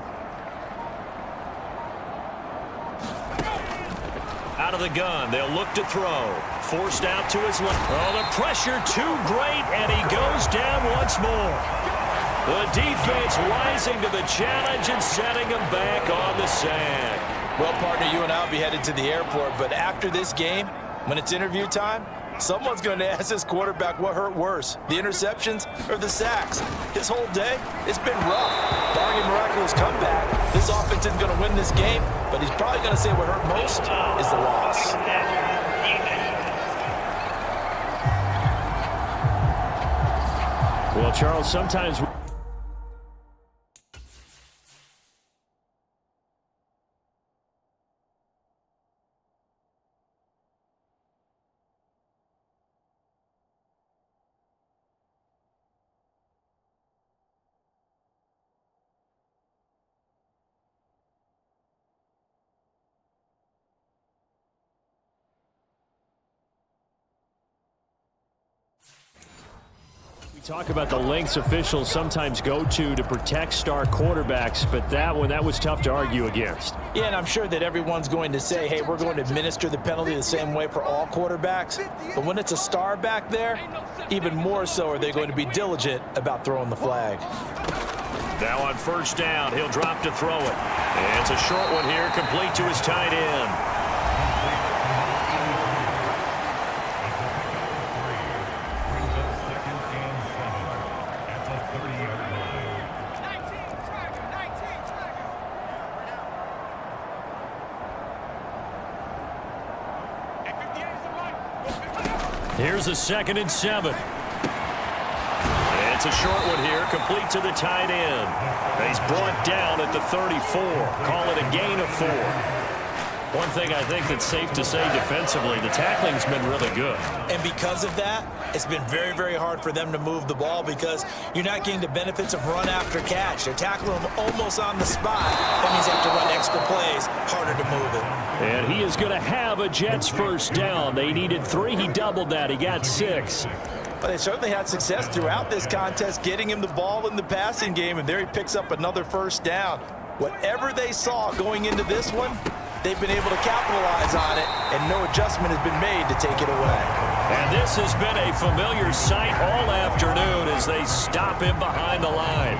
Out of the gun, they'll look to throw. Forced out to his left. Oh, the pressure too great, and he goes down once more. The defense rising to the challenge and setting him back on the sack. Well, partner, you and I will be headed to the airport, but after this game, When it's interview time, someone's going to ask this quarterback what hurt worse, the interceptions or the sacks. His whole day, it's been rough. Barring a miraculous comeback, this offense isn't going to win this game, but he's probably going to say what hurt most is the loss. Well, Charles, sometimes... Talk about the lengths officials sometimes go to protect star quarterbacks, but that was tough to argue against. Yeah, and I'm sure that everyone's going to say, hey, we're going to administer the penalty the same way for all quarterbacks. But when it's a star back there, even more so are they going to be diligent about throwing the flag. Now on first down, he'll drop to throw it. And it's a short one here, complete to his tight end. Here's a 2nd and 7. And it's a short one here, complete to the tight end. He's brought down at the 34. Call it a gain of 4. One thing I think that's safe to say defensively, the tackling's been really good. And because of that, it's been very, very hard for them to move the ball because you're not getting the benefits of run after catch. They're tackling them almost on the spot. That means they have to run extra plays, harder to move it. And he is going to have a Jets first down. They needed 3. He doubled that. He got 6. But they certainly had success throughout this contest, getting him the ball in the passing game, and there he picks up another first down. Whatever they saw going into this one, they've been able to capitalize on it, and no adjustment has been made to take it away. And this has been a familiar sight all afternoon as they stop him behind the line.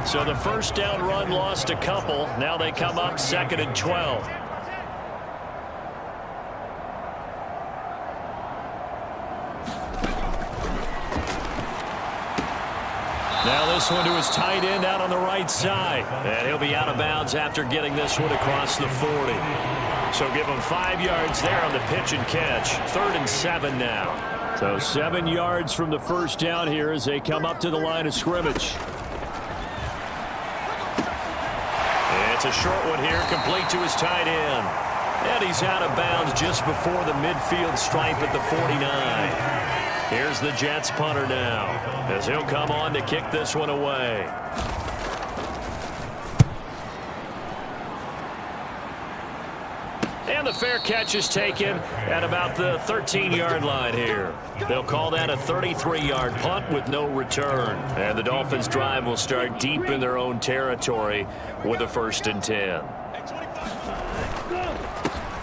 So the first down run lost a couple. Now they come up 2nd and 12. Now this one to his tight end out on the right side. And he'll be out of bounds after getting this one across the 40. So give him 5 yards there on the pitch and catch. 3rd and 7 now. So 7 yards from the first down here as they come up to the line of scrimmage. It's a short one here, complete to his tight end. And he's out of bounds just before the midfield stripe at the 49. Here's the Jets punter now as he'll come on to kick this one away. And the fair catch is taken at about the 13-yard line here. They'll call that a 33-yard punt with no return. And the Dolphins drive will start deep in their own territory with a 1st and 10.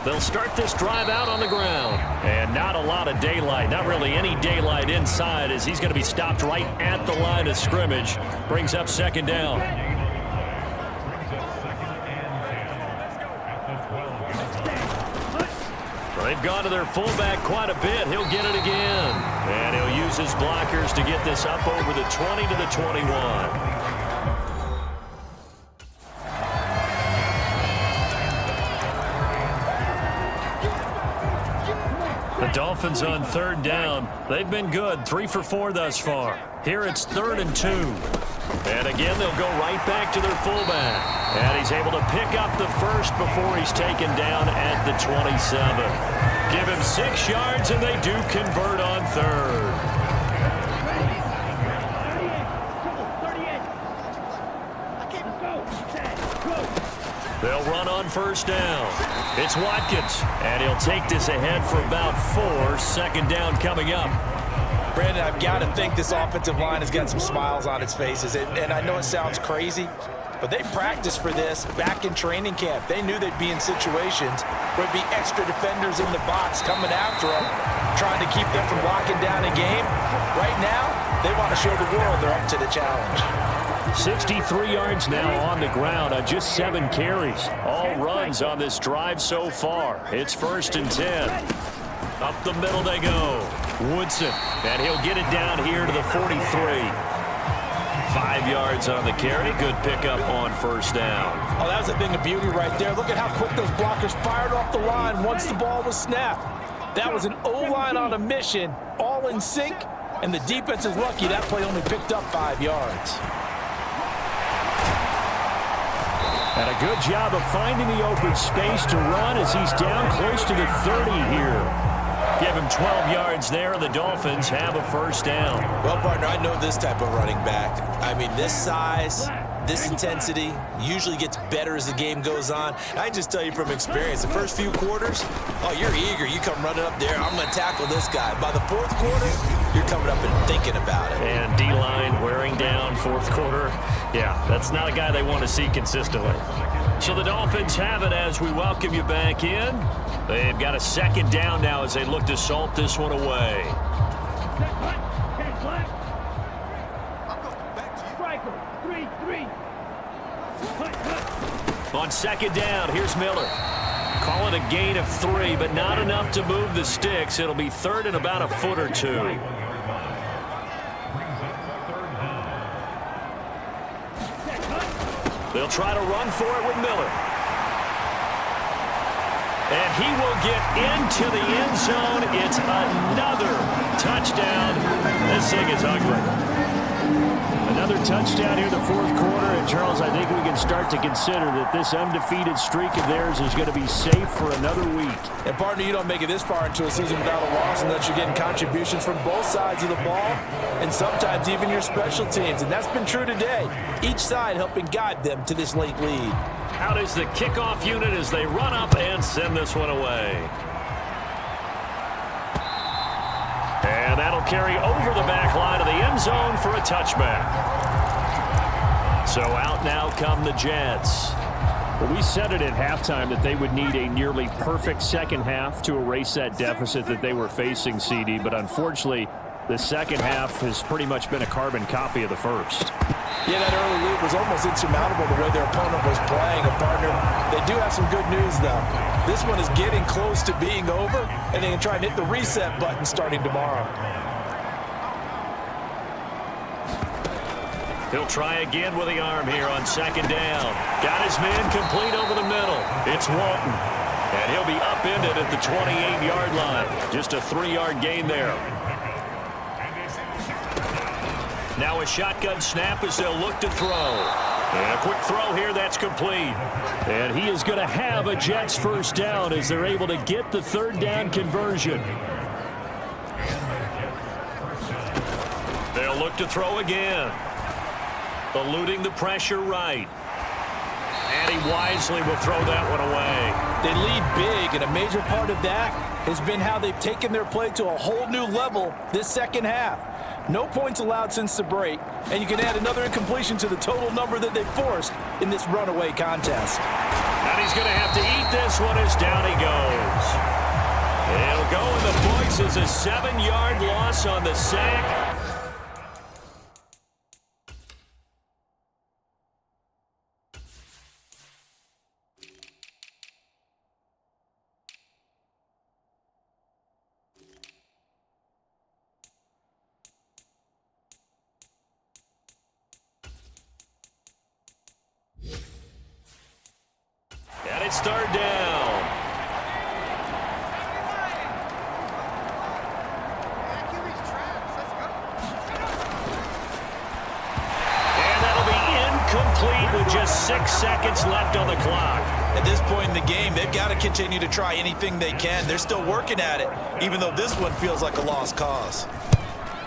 They'll start this drive out on the ground. And not a lot of daylight, not really any daylight inside as he's going to be stopped right at the line of scrimmage. Brings up 2nd down. They've gone to their fullback quite a bit. He'll get it again. And he'll use his blockers to get this up over the 20 to the 21. The Dolphins on 3rd down. They've been good, 3 for 4 thus far. Here it's 3rd and 2. And again, they'll go right back to their fullback. And he's able to pick up the first before he's taken down at the 27. Give him 6 yards, and they do convert on 3rd. They'll run on first down. It's Watkins, and he'll take this ahead for about 4. 2nd down coming up. Brandon, I've got to think this offensive line has got some smiles on its faces. And I know it sounds crazy, but they practiced for this back in training camp. They knew they'd be in situations where there'd be extra defenders in the box coming after them, trying to keep them from locking down a game. Right now, they want to show the world they're up to the challenge. 63 yards now on the ground on just 7 carries. All runs on this drive so far. It's 1st and 10. Up the middle they go. Woodson, and he'll get it down here to the 43. 5 yards on the carry. Good pickup on first down. Oh, that was a thing of beauty right there. Look at how quick those blockers fired off the line once the ball was snapped. That was an O-line on a mission, all in sync, and the defense is lucky that play only picked up 5 yards. And a good job of finding the open space to run as he's down close to the 30 here. Give him 12 yards there, and the Dolphins have a first down. Well, partner, I know this type of running back. I mean, this size, this intensity usually gets better as the game goes on. I just tell you from experience, the first few quarters, oh, you're eager. You come running up there, I'm going to tackle this guy. By the fourth quarter, you're coming up and thinking about it. And D-line wearing down fourth quarter. Yeah, that's not a guy they want to see consistently. So the Dolphins have it as we welcome you back in. They've got a second down now as they look to salt this one away. On second down, here's Miller. Call it a gain of 3, but not enough to move the sticks. It'll be third and about a foot or two. They'll try to run for it with Miller. And he will get into the end zone. It's another touchdown. This thing is ugly. Another touchdown here in the fourth quarter. And, Charles, I think we can start to consider that this undefeated streak of theirs is going to be safe for another week. And, partner, you don't make it this far into a season without a loss unless you're getting contributions from both sides of the ball and sometimes even your special teams. And that's been true today. Each side helping guide them to this late lead. Out is the kickoff unit as they run up and send this one away. And that'll carry over the back line of the end zone for a touchback. So out now come the Jets. Well, we said it at halftime that they would need a nearly perfect second half to erase that deficit that they were facing, CD. But unfortunately, the second half has pretty much been a carbon copy of the first. Yeah, that early lead was almost insurmountable the way their opponent was playing. A partner, they do have some good news, though. This one is getting close to being over, and they can try and hit the reset button starting tomorrow. He'll try again with the arm here on second down. Got his man complete over the middle. It's Walton. And he'll be upended at the 28-yard line. Just a 3-yard gain there. Now a shotgun snap as they'll look to throw. And a quick throw here, that's complete. And he is going to have a Jets first down as they're able to get the third down conversion. They'll look to throw again. Eluding the pressure right. And he wisely will throw that one away. They lead big, and a major part of that has been how they've taken their play to a whole new level this second half. No points allowed since the break, and you can add another incompletion to the total number that they forced in this runaway contest. And he's going to have to eat this one as down he goes. It'll go in the books as a 7-yard loss on the sack. And it's third down. And that'll be incomplete with just 6 seconds left on the clock. At this point in the game, they've got to continue to try anything they can. They're still working at it, even though this one feels like a lost cause.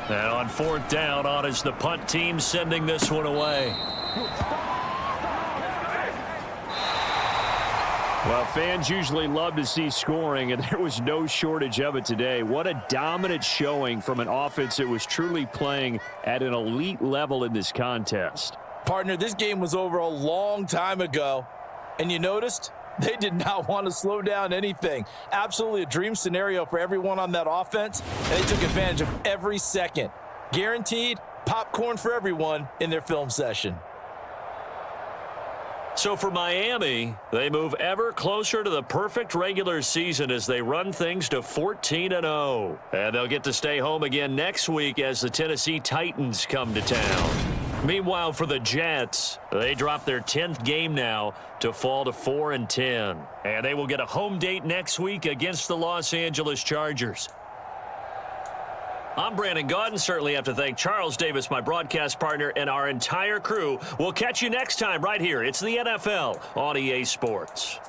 And on fourth down, on is the punt team sending this one away. Well, fans usually love to see scoring, and there was no shortage of it today. What a dominant showing from an offense that was truly playing at an elite level in this contest. Partner, this game was over a long time ago, and you noticed they did not want to slow down anything. Absolutely a dream scenario for everyone on that offense, and they took advantage of every second. Guaranteed popcorn for everyone in their film session. So for Miami, they move ever closer to the perfect regular season as they run things to 14-0. And they'll get to stay home again next week as the Tennessee Titans come to town. Meanwhile, for the Jets, they drop their 10th game now to fall to 4-10. And they will get a home date next week against the Los Angeles Chargers. I'm Brandon Gaudin. Certainly have to thank Charles Davis, my broadcast partner, and our entire crew. We'll catch you next time right here. It's the NFL on EA Sports.